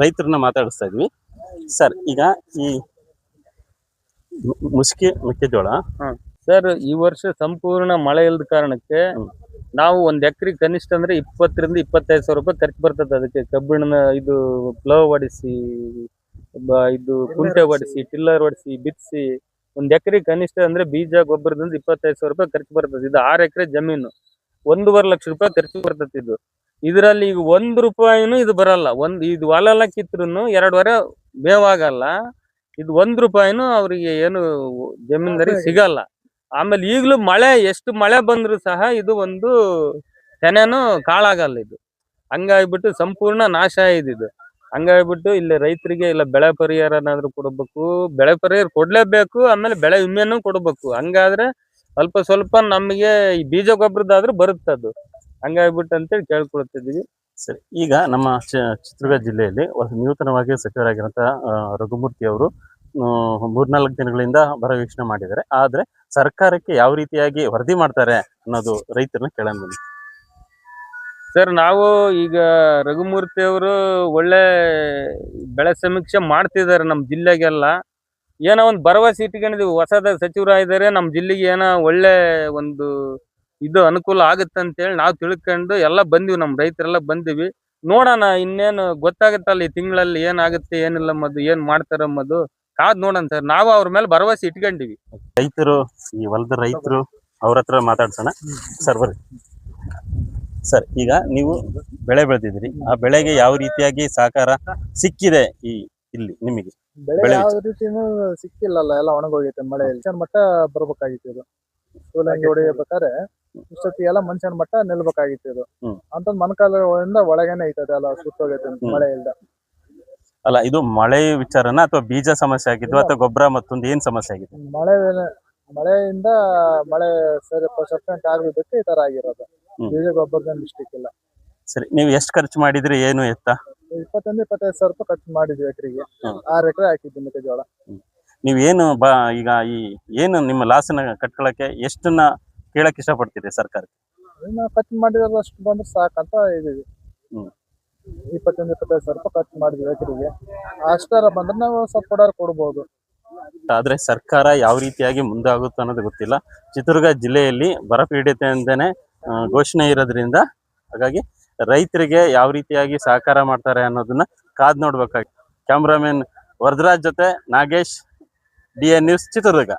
ರೈತರನ್ನ ಮಾತಾಡಿಸ್ತಾ ಇದ್ವಿ ಸರ್. ಈಗ ಈ ಮುಸ್ಕಿ ಮೆಕ್ಕೆಜೋಳ ಸರ್, ಈ ವರ್ಷ ಸಂಪೂರ್ಣ ಮಳೆ ಇಲ್ಲದ ಕಾರಣಕ್ಕೆ ನಾವು ಒಂದ್ ಎಕರೆ ಕನಿಷ್ಠ ಅಂದ್ರೆ 20 ರಿಂದ 25 ಸಾವಿರ ರೂಪಾಯಿ ಖರ್ಚು ಬರ್ತದೆ. ಅದಕ್ಕೆ ಕಬ್ಬಿಣನ ಇದು ಪ್ಲವ್ ಹೊಡಿಸಿ, ಇದು ಕುಂಟೆ ಹೊಡಿಸಿ, ಟಿಲ್ಲರ್ ಹೊಡಿಸಿ, ಬಿತ್ತಿಸಿ ಒಂದ್ ಎಕರೆ ಕನಿಷ್ಠ ಅಂದ್ರೆ ಬೀಜ ಗೊಬ್ಬರದಿಂದ 25 ಸಾವಿರ ರೂಪಾಯಿ ಖರ್ಚು ಬರ್ತದೆ. ಇದು 6 ಎಕರೆ ಜಮೀನು 1.5 ಲಕ್ಷ ರೂಪಾಯಿ ಖರ್ಚು ಬರ್ತದೆ. ಇದರಲ್ಲಿ ಈಗ 1 ರೂಪಾಯಿನೂ ಇದು ಬರಲ್ಲ. ಇದು ಹೊಲ ಎಲ್ಲ ಕಿತ್ರುನು 2 ವಾರ ಮೇವಾಗಲ್ಲ. ಇದು 1 ರೂಪಾಯಿನೂ ಅವ್ರಿಗೆ ಏನು ಜಮೀನ್ದಾರಿಗೆ ಸಿಗಲ್ಲ. ಆಮೇಲೆ ಈಗಲೂ ಮಳೆ ಎಷ್ಟು ಮಳೆ ಬಂದ್ರು ಸಹ ಇದು ಒಂದು ತೆನೆನೂ ಕಾಳಾಗಲ್ಲ. ಇದು ಹಂಗಾಗ್ಬಿಟ್ಟು ಸಂಪೂರ್ಣ ನಾಶ ಇದು. ಹಂಗಾಗ್ಬಿಟ್ಟು ಇಲ್ಲಿ ರೈತರಿಗೆ ಇಲ್ಲ ಬೆಳೆ ಪರಿಹಾರನಾದ್ರೂ ಕೊಡಬೇಕು, ಬೆಳೆ ಪರಿಹಾರ ಕೊಡ್ಲೇಬೇಕು, ಆಮೇಲೆ ಬೆಳೆ ವಿಮೆನೂ ಕೊಡ್ಬೇಕು. ಹಂಗಾದ್ರೆ ಅಲ್ಪ ಸ್ವಲ್ಪ ನಮಗೆ ಈ ಬೀಜ ಗೊಬ್ಬರದಾದ್ರೂ ಬರುತ್ತದು. ಹಂಗಾಗ್ಬಿಟ್ಟು ಅಂತೇಳಿ ಕೇಳ್ಕೊಳ್ತಿದೀವಿ. ಸರಿ, ಈಗ ನಮ್ಮ ಚಿತ್ರದುರ್ಗ ಜಿಲ್ಲೆಯಲ್ಲಿ ನೂತನವಾಗಿ ಸಚಿವರಾಗಿರುವಂತಹ ರಘುಮೂರ್ತಿ ಅವರು 3-4 ದಿನಗಳಿಂದ ಬರ ವೀಕ್ಷಣೆ ಮಾಡಿದ್ದಾರೆ. ಆದ್ರೆ ಸರ್ಕಾರಕ್ಕೆ ಯಾವ ರೀತಿಯಾಗಿ ವರದಿ ಮಾಡ್ತಾರೆ ಅನ್ನೋದು ರೈತರನ್ನ ಕೇಳೋಣ ಬನ್ನಿ. ಸರ್, ನಾವು ಈಗ ರಘುಮೂರ್ತಿ ಅವರು ಒಳ್ಳೆ ಬೆಳೆ ಸಮೀಕ್ಷೆ ಮಾಡ್ತಿದ್ದಾರೆ ನಮ್ಮ ಜಿಲ್ಲೆಗೆಲ್ಲ. ಏನೋ ಒಂದು ಭರವಸೆ ಇಟ್ಕೊಂಡಿದೀವಿ, ಹೊಸದ ಸಚಿವರಾಗಿದ್ದಾರೆ, ನಮ್ಮ ಜಿಲ್ಲೆಗೆ ಏನೋ ಒಳ್ಳೆ ಒಂದು ಇದು ಅನುಕೂಲ ಆಗುತ್ತೆ ಅಂತೇಳಿ ನಾವು ತಿಳ್ಕೊಂಡು ಎಲ್ಲ ಬಂದಿವಿ. ನಮ್ಮ ರೈತರೆಲ್ಲ ಬಂದಿವಿ. ನೋಡೋಣ, ಇನ್ನೇನು ಗೊತ್ತಾಗುತ್ತಲ್ಲ ಈ ತಿಂಗಳಲ್ಲಿ ಏನಾಗುತ್ತೆ ಏನಿಲ್ಲ ಮದ್ದು ಏನ್ ಮಾಡ್ತಾರ ಮದ್ದು ಕಾದ್ ನೋಡೋಣ ಸರ್. ನಾವು ಅವ್ರ ಮೇಲೆ ಭರವಸೆ ಇಟ್ಕೊಂಡಿವಿ. ರೈತರು, ಈ ಹೊಲದ ರೈತರು, ಅವ್ರ ಹತ್ರ ಮಾತಾಡ್ಸೋಣ. ಸರ್ ಬರ್ರಿ ಸರ್. ಈಗ ನೀವು ಬೆಳೆ ಬೆಳೆದಿದ್ದೀರಿ, ಆ ಬೆಳೆಗೆ ಯಾವ ರೀತಿಯಾಗಿ ಸಹಕಾರ ಸಿಕ್ಕಿದೆ ಇಲ್ಲಿ ನಿಮಗೆ? ಬೆಳೆ ಯಾವ ರೀತಿನೂ ಸಿಕ್ಕಿಲ್ಲಲ್ಲ, ಎಲ್ಲ ಒಣಗೋಗೈತೆ ಮಳೆಯಲ್ಲಿ. ಮಟ್ಟ ಬರ್ಬೇಕಾಗಿತ್ತು ಇದು. ಸೂಲಂಗಿ ಹೊಡಿಬೇಕಾದ್ರೆ ಇಷ್ಟೊತ್ತಿಗೆ ಎಲ್ಲ ಮನುಷ್ಯನ ಮಟ್ಟ ನಿಲ್ಬೇಕಾಗಿತ್ತು ಇದು. ಅಂತ ಮನಕಾಲದಿಂದ ಒಳಗೇನೆ ಐತದೆ ಎಲ್ಲ ಸುತ್ತೋಗೈತೆ ಮಳೆಯಿಂದ. ಅಲ್ಲ, ಇದು ಮಳೆ ವಿಚಾರನ ಅಥವಾ ಬೀಜ ಸಮಸ್ಯೆ ಆಗಿದ್ದು ಅಥವಾ ಗೊಬ್ಬರ ಮತ್ತೊಂದು ಏನ್ ಸಮಸ್ಯೆ ಆಗಿದೆ? ಮಳೆಯಿಂದ ಮಳೆ ಸಫಿಷಿಯಂಟ್ ಆಗಿದ್ದಕ್ಕೆ ಈ ತರ ಆಗಿರೋದು. ಬೀಜ ಗೊಬ್ಬರದ ಮಿಸ್ಟೇಕ್ ಇಲ್ಲ. ಸರಿ, ನೀವು ಎಷ್ಟು ಖರ್ಚು ಮಾಡಿದ್ರಿ, ಏನು ಎತ್ತ? 20-25 ಸಾವಿರ ರೂಪಾಯಿ ಖರ್ಚು ಮಾಡಿದ್ವಿ ಎಕರೆಗೆ. 6 ಎಕರೆ ಹಾಕಿದ್ವಿ ಮೆಕ್ಕೆಜೋಳ. ನೀವೇನು ಈಗ ಏನು ನಿಮ್ಮ ಲಾಸನ್ನ ಕಟ್ಕೊಳಕ್ಕೆ ಎಷ್ಟನ್ನ ಕೇಳಕ್ ಇಷ್ಟಪಡ್ತೀರಿ ಸರ್ಕಾರಕ್ಕೆ? ಖರ್ಚು ಮಾಡಿರೋದು ಅಷ್ಟು ಬಂದ್ರೆ ಸಾಕಂತ ಇದೀವಿ. 20-25 ಸಾವಿರ ರೂಪಾಯಿ ಖರ್ಚು ಮಾಡಿದ್ವಿ ಎಕರೆಗೆ. ಅಷ್ಟರ ಬಂದ್ರೆ ನಾವು ಸ್ವಲ್ಪ ಕೊಡ್ಬೋದು. ಆದ್ರೆ ಸರ್ಕಾರ ಯಾವ ರೀತಿಯಾಗಿ ಮುಂದಾಗುತ್ತೆ ಅನ್ನೋದು ಗೊತ್ತಿಲ್ಲ. ಚಿತ್ರದುರ್ಗ ಜಿಲ್ಲೆಯಲ್ಲಿ ಬರಪೀಡಿತೆ ಅಂತಾನೆ ಘೋಷಣೆ ಇರೋದ್ರಿಂದ ಹಾಗಾಗಿ ರೈತರಿಗೆ ಯಾವ ರೀತಿಯಾಗಿ ಸಹಕಾರ ಮಾಡ್ತಾರೆ ಅನ್ನೋದನ್ನ ಕಾದ್ ನೋಡ್ಬೇಕಾಗಿ. ಕ್ಯಾಮ್ರಾಮನ್ ವರದರಾಜ್ ಜೊತೆ ನಾಗೇಶ್, DN ನ್ಯೂಸ್, ಚಿತ್ರದುರ್ಗ.